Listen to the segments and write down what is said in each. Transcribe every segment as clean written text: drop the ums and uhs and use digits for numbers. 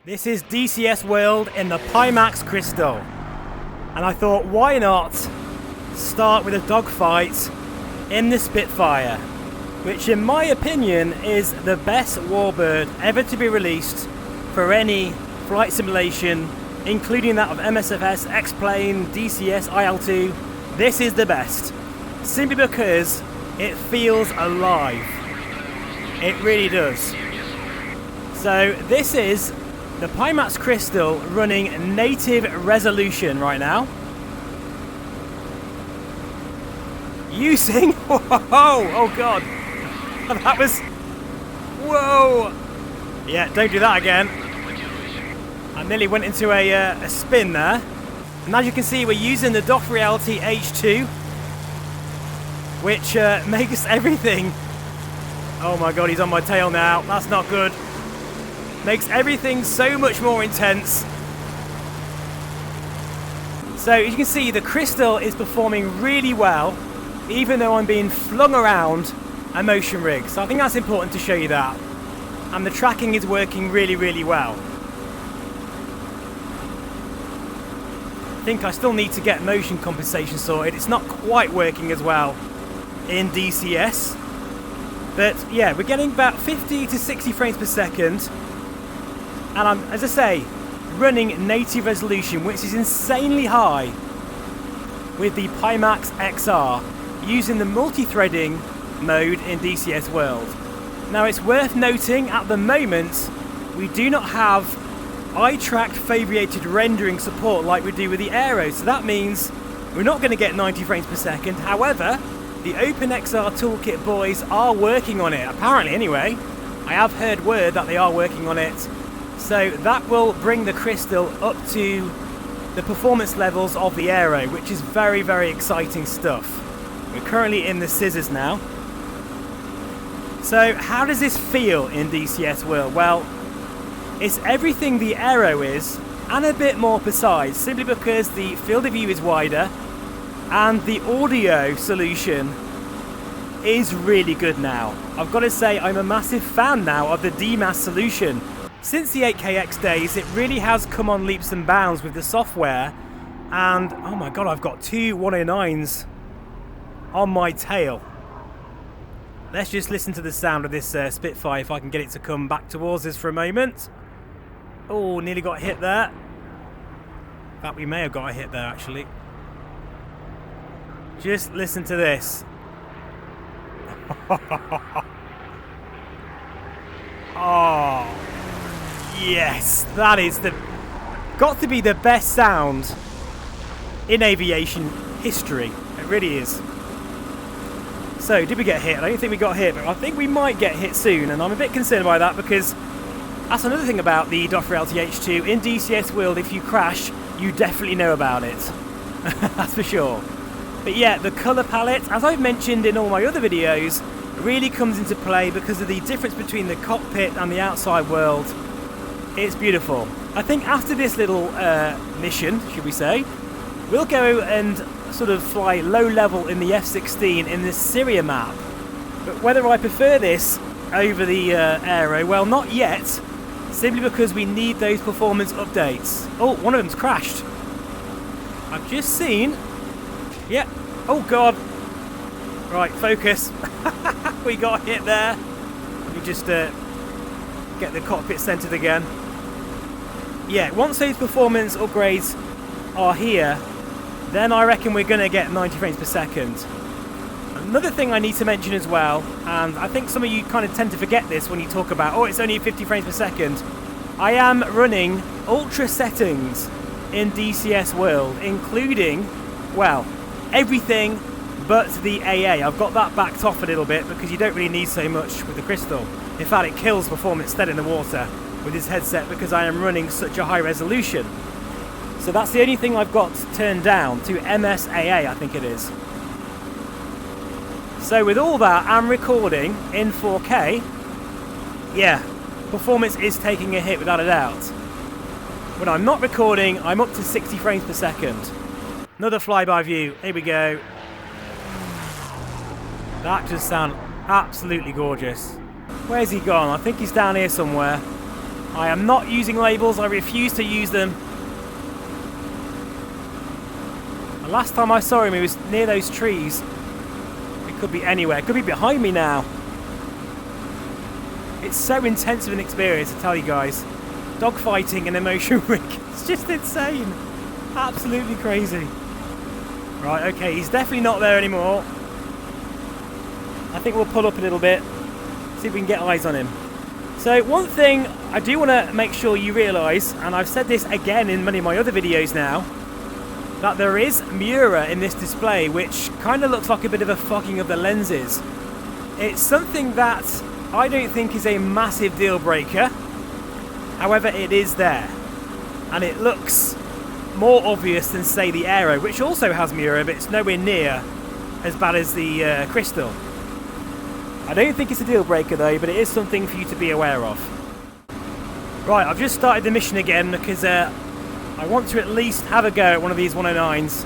This is DCS World in the Pimax Crystal. And I thought, why not start with a dogfight in the Spitfire, which in my opinion is the best warbird ever to be released for any flight simulation, including that of MSFS, X-Plane, DCS, IL2. This is the best, simply because it feels alive. It really does. So this is the Pimax Crystal running native resolution right now. Using, oh god, that was, whoa. Yeah, don't do that again. I nearly went into a spin there. And as you can see, we're using the DOF Reality H2, which makes everything, oh my god, he's on my tail now, that's not good. Makes everything so much more intense. So as you can see, the Crystal is performing really well, even though I'm being flung around a motion rig. So I think that's important to show you that. And the tracking is working really, really well. I think I still need to get motion compensation sorted. It's not quite working as well in DCS. But yeah, we're getting about 50 to 60 frames per second. And I'm, as I say, running native resolution, which is insanely high with the Pimax XR, using the multi-threading mode in DCS World. Now it's worth noting, at the moment, we do not have eye-tracked foveated rendering support like we do with the Aero, so that means we're not going to get 90 frames per second. However, the OpenXR Toolkit boys are working on it, apparently anyway. I have heard word that they are working on it. So that will bring the Crystal up to the performance levels of the Aero, which is very, very exciting stuff. We're currently in the scissors now. So how does this feel in DCS World? Well, it's everything the Aero is, and a bit more precise, simply because the field of view is wider, and the audio solution is really good now. I've got to say, I'm a massive fan now of the DMAS solution. Since the 8KX days, it really has come on leaps and bounds with the software, and oh my god, I've got two 109s on my tail. Let's just listen to the sound of this Spitfire, if I can get it to come back towards us for a moment. Oh, nearly got hit there. In fact, we may have got a hit there actually. Just listen to this. Oh. Yes, that is got to be the best sound in aviation history. It really is. So, did we get hit? I don't think we got hit, but I think we might get hit soon, and I'm a bit concerned by that because that's another thing about the DOF Reality H2. In DCS World, if you crash, you definitely know about it. That's for sure. But yeah, the colour palette, as I've mentioned in all my other videos, really comes into play because of the difference between the cockpit and the outside world. It's beautiful. I think after this little mission, should we say, we'll go and sort of fly low level in the F-16 in the Syria map. But whether I prefer this over the Aero, well, not yet, simply because we need those performance updates. Oh, one of them's crashed. I've just seen. Yeah. Oh god. Right, focus. We got hit there. Let me just get the cockpit centered again. Yeah, once those performance upgrades are here, then I reckon we're going to get 90 frames per second. Another thing I need to mention as well, and I think some of you kind of tend to forget this when you talk about, oh, it's only 50 frames per second. I am running ultra settings in DCS World, including, well, everything but the AA. I've got that backed off a little bit because you don't really need so much with the Crystal. In fact, it kills performance dead in the water with this headset because I am running such a high resolution. So that's the only thing I've got turned down to MSAA, I think it is. So with all that, I'm recording in 4K. Yeah, performance is taking a hit without a doubt. When I'm not recording, I'm up to 60 frames per second. Another flyby view, here we go. That just sounds absolutely gorgeous. Where's he gone? I think he's down here somewhere. I am not using labels. I refuse to use them. The last time I saw him, he was near those trees. It could be anywhere. It could be behind me now. It's so intense of an experience, I tell you guys. Dogfighting an immersion rig. It's just insane. Absolutely crazy. Right, okay, he's definitely not there anymore. I think we'll pull up a little bit, see if we can get eyes on him. So one thing I do want to make sure you realise, and I've said this again in many of my other videos now, that there is Mura in this display, which kind of looks like a bit of a fogging of the lenses. It's something that I don't think is a massive deal breaker. However, it is there. And it looks more obvious than, say, the Aero, which also has Mura, but it's nowhere near as bad as the Crystal. I don't think it's a deal breaker though, but it is something for you to be aware of. Right, I've just started the mission again because I want to at least have a go at one of these 109s.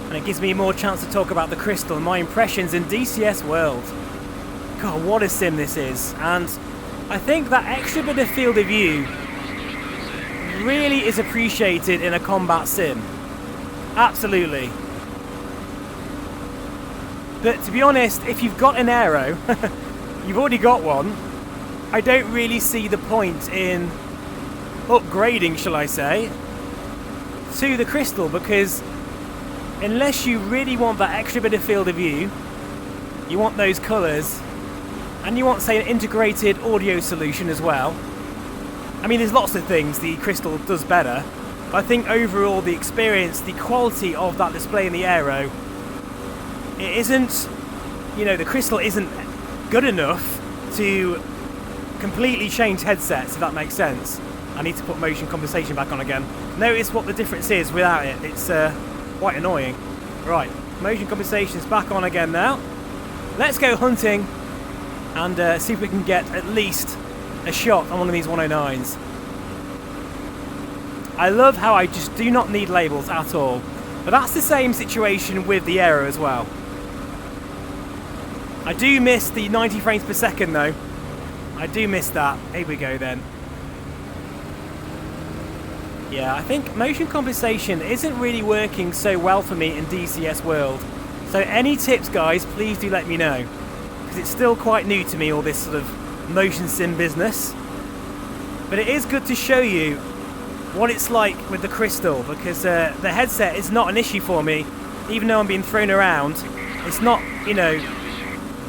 And it gives me more chance to talk about the Crystal and my impressions in DCS World. God, what a sim this is. And I think that extra bit of field of view really is appreciated in a combat sim. Absolutely. But to be honest, if you've got an Aero, you've already got one, I don't really see the point in upgrading, shall I say, to the Crystal, because unless you really want that extra bit of field of view, you want those colours, and you want, say, an integrated audio solution as well. I mean, there's lots of things the Crystal does better, but I think overall the experience, the quality of that display in the Aero, it isn't, you know, the Crystal isn't good enough to completely change headsets, if that makes sense. I need to put motion compensation back on again. Notice what the difference is without it. It's quite annoying. Right, motion compensation is back on again now. Let's go hunting and see if we can get at least a shot on one of these 109s. I love how I just do not need labels at all. But that's the same situation with the Aero as well. I do miss the 90 frames per second though. I do miss that. Here we go then. Yeah, I think motion compensation isn't really working so well for me in DCS World. So any tips, guys, please do let me know. Because it's still quite new to me, all this sort of motion sim business. But it is good to show you what it's like with the Crystal, because the headset is not an issue for me, even though I'm being thrown around. It's not, you know,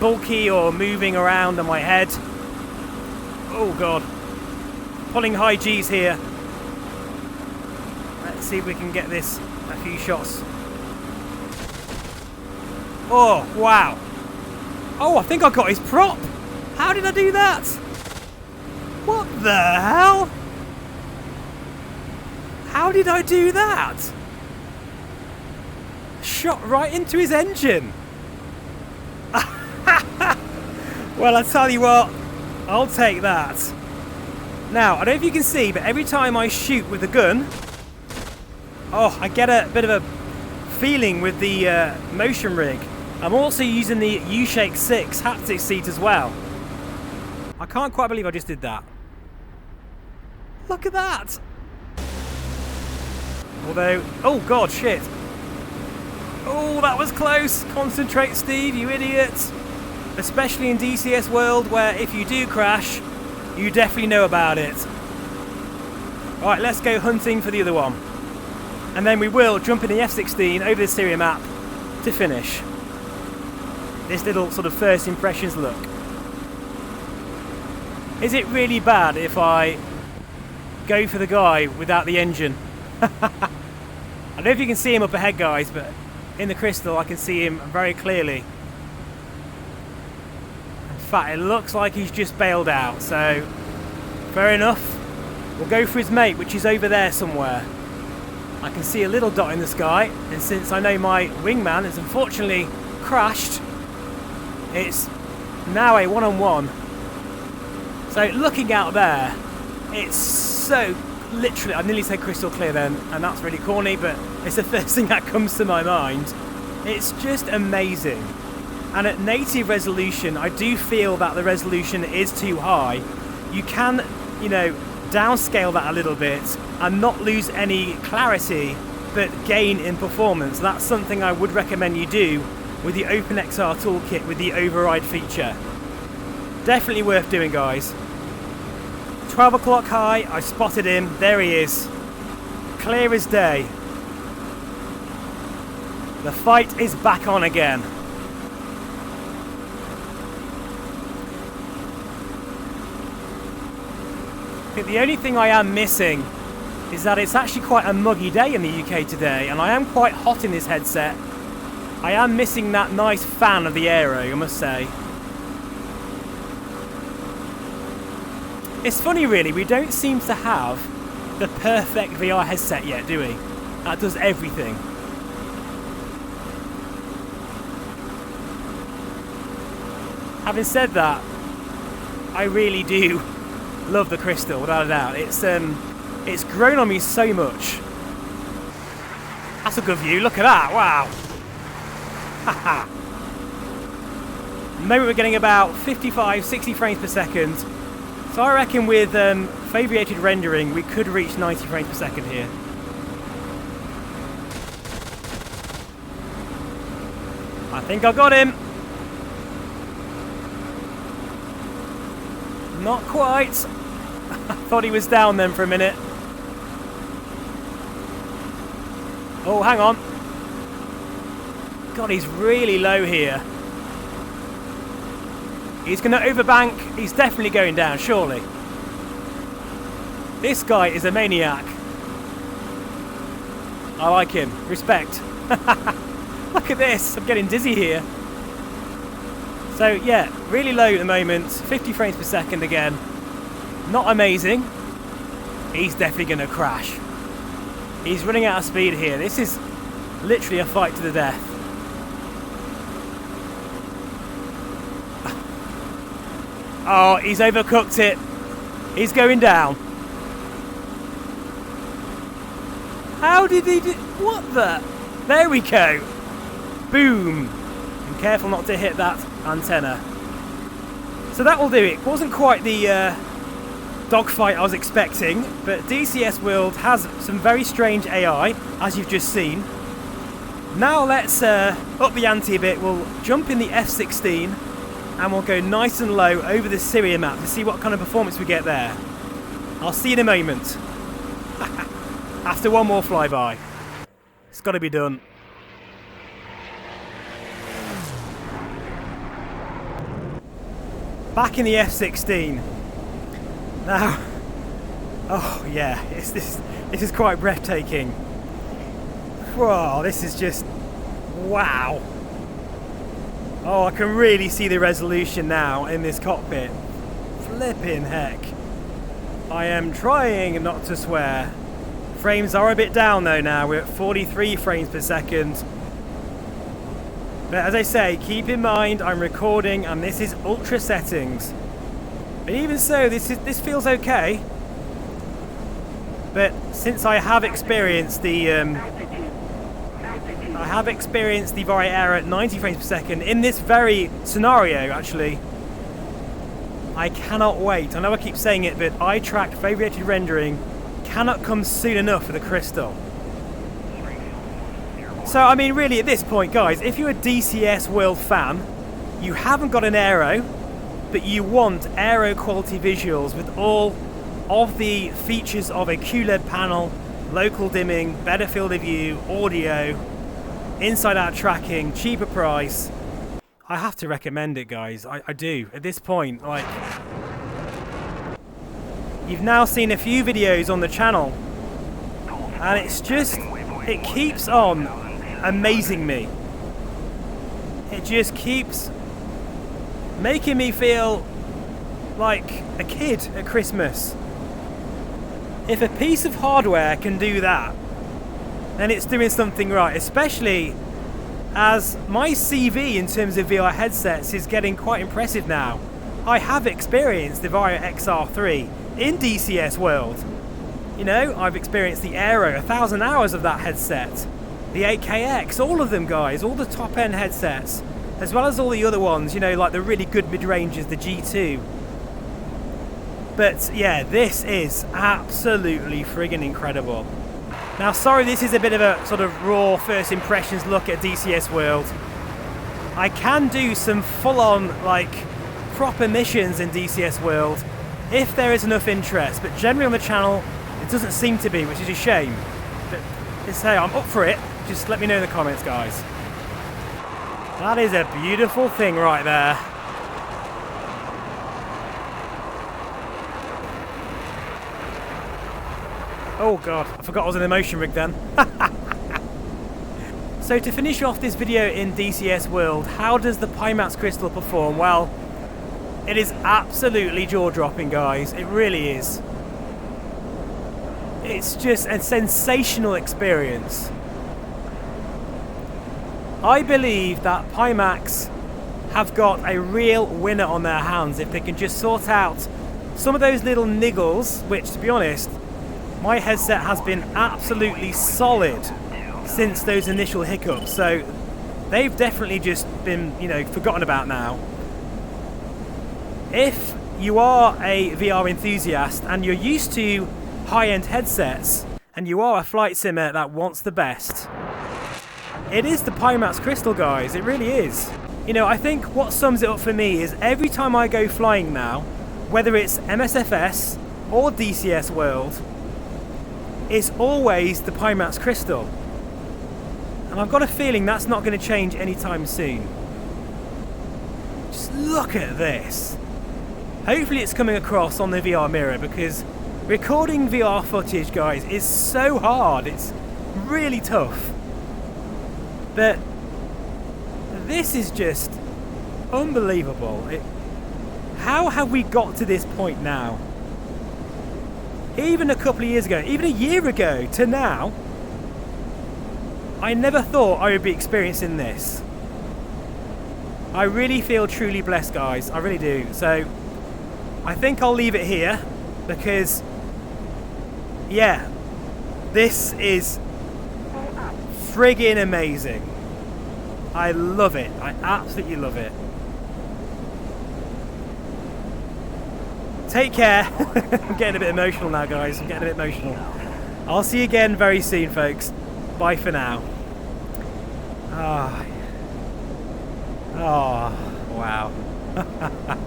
bulky or moving around on my head. Oh god, pulling high G's here. Let's see if we can get this a few shots. Oh wow, oh I think I got his prop. How did I do that? What the hell? How did I do that? Shot right into his engine. Well, I tell you what, I'll take that. Now, I don't know if you can see, but every time I shoot with the gun, oh, I get a bit of a feeling with the motion rig. I'm also using the U-Shake 6 haptic seat as well. I can't quite believe I just did that. Look at that. Although, oh god, shit. Oh, that was close. Concentrate, Steve, you idiot. Especially in DCS World, where if you do crash, you definitely know about it. Alright, let's go hunting for the other one. And then we will jump in the F-16 over the Syria map to finish this little sort of first impressions look. Is it really bad if I go for the guy without the engine? I don't know if you can see him up ahead, guys, but in the Crystal I can see him very clearly. In fact, it looks like he's just bailed out, so fair enough. We'll go for his mate, which is over there somewhere. I can see a little dot in the sky, and since I know my wingman has unfortunately crashed, it's now a one-on-one. So looking out there, it's so literally, I nearly said crystal clear then, and that's really corny, but it's the first thing that comes to my mind. It's just amazing. And at native resolution, I do feel that the resolution is too high. You can you know, downscale that a little bit and not lose any clarity but gain in performance. That's something I would recommend you do with the OpenXR Toolkit with the override feature. Definitely worth doing, guys. 12 o'clock high, I spotted him, there he is. Clear as day. The fight is back on again. I think the only thing I am missing is that it's actually quite a muggy day in the UK today, and I am quite hot in this headset. I am missing that nice fan of the aero, I must say. It's funny really, we don't seem to have the perfect VR headset yet, do we? That does everything. Having said that, I really do love the Crystal, without a doubt. It's grown on me so much. That's a good view, look at that, wow. Haha. At the moment we're getting about 55, 60 frames per second. So I reckon with favoriated rendering we could reach 90 frames per second here. I think I got him. Not quite. I thought he was down then for a minute. Oh, hang on. God, he's really low here. He's going to overbank. He's definitely going down, surely. This guy is a maniac. I like him. Respect. Look at this. I'm getting dizzy here. So, yeah, really low at the moment. 50 frames per second again. Not amazing. He's definitely going to crash. He's running out of speed here. This is literally a fight to the death. Oh, he's overcooked it. He's going down. How did he do? What the? There we go. Boom. And careful not to hit that antenna. So that will do it. Wasn't quite the dogfight I was expecting, but DCS World has some very strange AI, as you've just seen. Now let's up the ante a bit. We'll jump in the F16 and we'll go nice and low over the Syria map to see what kind of performance we get there. I'll see you in a moment. After one more flyby. It's got to be done. Back in the F16. Now, oh yeah, this is quite breathtaking. Whoa, this is just, wow. Oh, I can really see the resolution now in this cockpit. Flipping heck. I am trying not to swear. Frames are a bit down though now, we're at 43 frames per second. But as I say, keep in mind I'm recording and this is ultra settings. But even so, this feels okay. But since I have experienced the very error at 90 frames per second in this very scenario, actually, I cannot wait. I know I keep saying it, but eye-tracked favorited rendering cannot come soon enough for the Crystal. So, I mean, really, at this point, guys, if you're a DCS World fan, you haven't got an aero, but you want aero quality visuals with all of the features of a QLED panel, local dimming, better field of view, audio, inside-out tracking, cheaper price, I have to recommend it, guys. I do. At this point, like, you've now seen a few videos on the channel, and it's just, it keeps on amazing me. It just keeps making me feel like a kid at Christmas. If a piece of hardware can do that, then it's doing something right, especially as my CV in terms of VR headsets is getting quite impressive now. I have experienced the VRFSG in DCS World. You know, I've experienced the Aero, 1,000 hours of that headset, the 8KX, all of them, guys, all the top-end headsets, as well as all the other ones, you know, like the really good mid-ranges, the G2. But yeah, this is absolutely friggin' incredible. Now, sorry, this is a bit of a sort of raw first impressions look at DCS World. I can do some full-on, like, proper missions in DCS World if there is enough interest, but generally on the channel it doesn't seem to be, which is a shame. But let's say I'm up for it. Just let me know in the comments, guys. That is a beautiful thing right there. Oh god, I forgot I was in the motion rig then. So to finish off this video in DCS World, how does the Pimax Crystal perform? Well, it is absolutely jaw-dropping, guys. It really is. It's just a sensational experience. I believe that Pimax have got a real winner on their hands if they can just sort out some of those little niggles, which, to be honest, my headset has been absolutely solid since those initial hiccups, so they've definitely just been, you know, forgotten about now. If you are a VR enthusiast and you're used to high-end headsets and you are a flight simmer that wants the best, it is the Pimax Crystal, guys. It really is. You know, I think what sums it up for me is every time I go flying now, whether it's MSFS or DCS World, it's always the Pimax Crystal. And I've got a feeling that's not going to change anytime soon. Just look at this. Hopefully it's coming across on the VR mirror, because recording VR footage, guys, is so hard. It's really tough. But this is just unbelievable. How have we got to this point now? Even a couple of years ago, even a year ago to now, I never thought I would be experiencing this. I really feel truly blessed, guys. I really do. So I think I'll leave it here because, yeah, this is friggin' amazing. I love it. I absolutely love it. Take care. I'm getting a bit emotional now, guys. I'm getting a bit emotional. I'll see you again very soon, folks. Bye for now. Oh, wow.